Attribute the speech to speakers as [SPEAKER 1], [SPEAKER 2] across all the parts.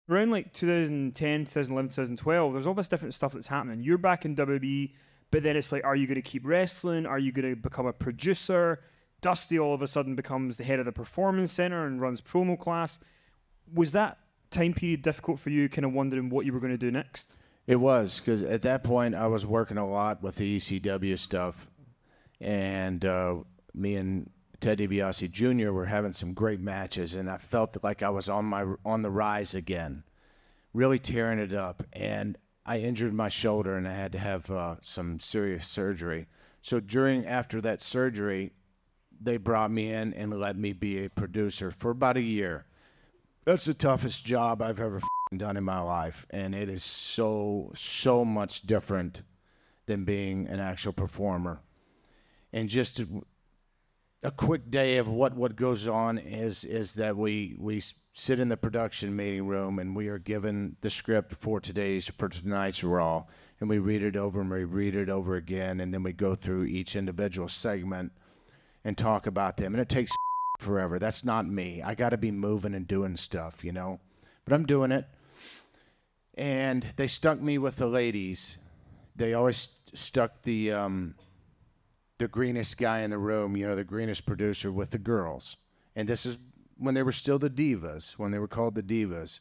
[SPEAKER 1] around like 2010, 2011, 2012, there's all this different stuff that's happening. You're back in WWE, but then it's like, are you going to keep wrestling? Are you going to become a producer? Dusty all of a sudden becomes the head of the performance center and runs promo class. Was that time period difficult for you, kind of wondering what you were going to do next?
[SPEAKER 2] It was, because at that point I was working a lot with the ECW stuff, and me and Ted DiBiase Jr. were having some great matches, and I felt like I was on the rise again, really tearing it up. And I injured my shoulder, and I had to have some serious surgery. So after that surgery, they brought me in and let me be a producer for about a year. That's the toughest job I've ever done in my life, and it is so much different than being an actual performer. And just a quick day of what goes on is that we sit in the production meeting room, and we are given the script for tonight's Raw, and we read it over and we read it over again, and then we go through each individual segment and talk about them. And it takes forever. That's not me. I got to be moving and doing stuff, you know. But I'm doing it. And they stuck me with the ladies. They always stuck the greenest guy in the room, you know, the greenest producer, with the girls. And this is when they were still the Divas, when they were called the Divas.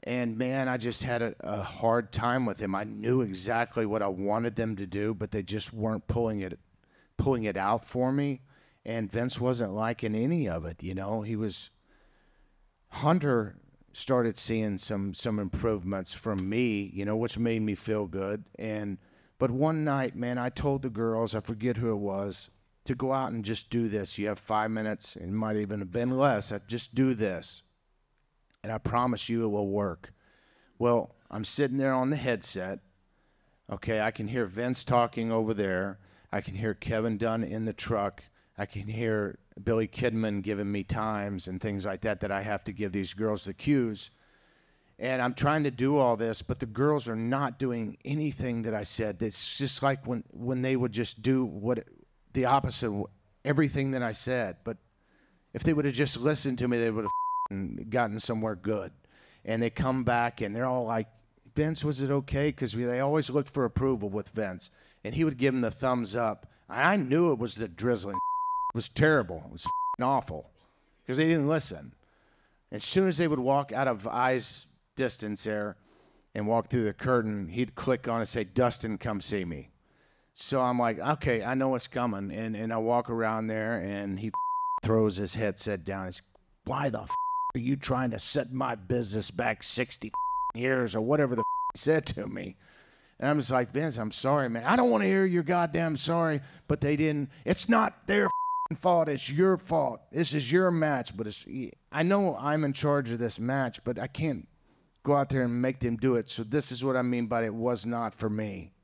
[SPEAKER 2] And man, I just had a hard time with him. I knew exactly what I wanted them to do, but they just weren't pulling it out for me. And Vince wasn't liking any of it, you know. Hunter started seeing some improvements from me, you know, which made me feel good. But one night, man, I told the girls, I forget who it was, to go out and just do this. You have 5 minutes, it might even have been less. Just do this, and I promise you it will work. Well, I'm sitting there on the headset. Okay, I can hear Vince talking over there. I can hear Kevin Dunn in the truck. I can hear Billy Kidman giving me times and things like that I have to give these girls the cues. And I'm trying to do all this, but the girls are not doing anything that I said. It's just like when they would just do the opposite of everything that I said. But if they would have just listened to me, they would have gotten somewhere good. And they come back, and they're all like, Vince, was it okay? Because they always looked for approval with Vince. And he would give them the thumbs up. I knew it was the drizzling. It was terrible. It was awful because they didn't listen. As soon as they would walk out of eyes distance there and walk through the curtain, he'd click on and say, Dustin, come see me. So I'm like, okay, I know what's coming. And I walk around there, and he throws his headset down. He's, why the are you trying to set my business back 60 years or whatever the he said to me? And I'm just like, Vince, I'm sorry, man. I don't want to hear your goddamn sorry, but they didn't. It's not their fault. It's your fault. This is your match. But I know I'm in charge of this match, but I can't go out there and make them do it. So this is what I mean by it was not for me.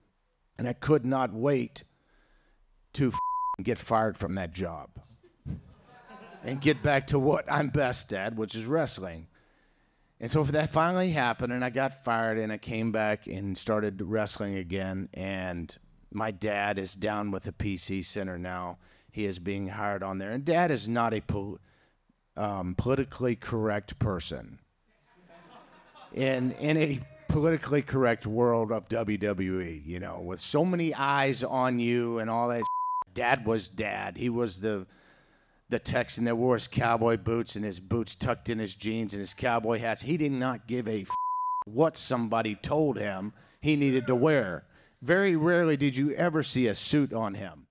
[SPEAKER 2] And I could not wait to get fired from that job and get back to what I'm best at, which is wrestling. And so that finally happened, and I got fired, and I came back and started wrestling again. And my dad is down with the PC Center now. He is being hired on there. And Dad is not a politically correct person in a politically correct world of WWE, you know, with so many eyes on you and all that. Dad was Dad. He was the Texan that wore his cowboy boots and his boots tucked in his jeans and his cowboy hats. He did not give a what somebody told him he needed to wear. Very rarely did you ever see a suit on him.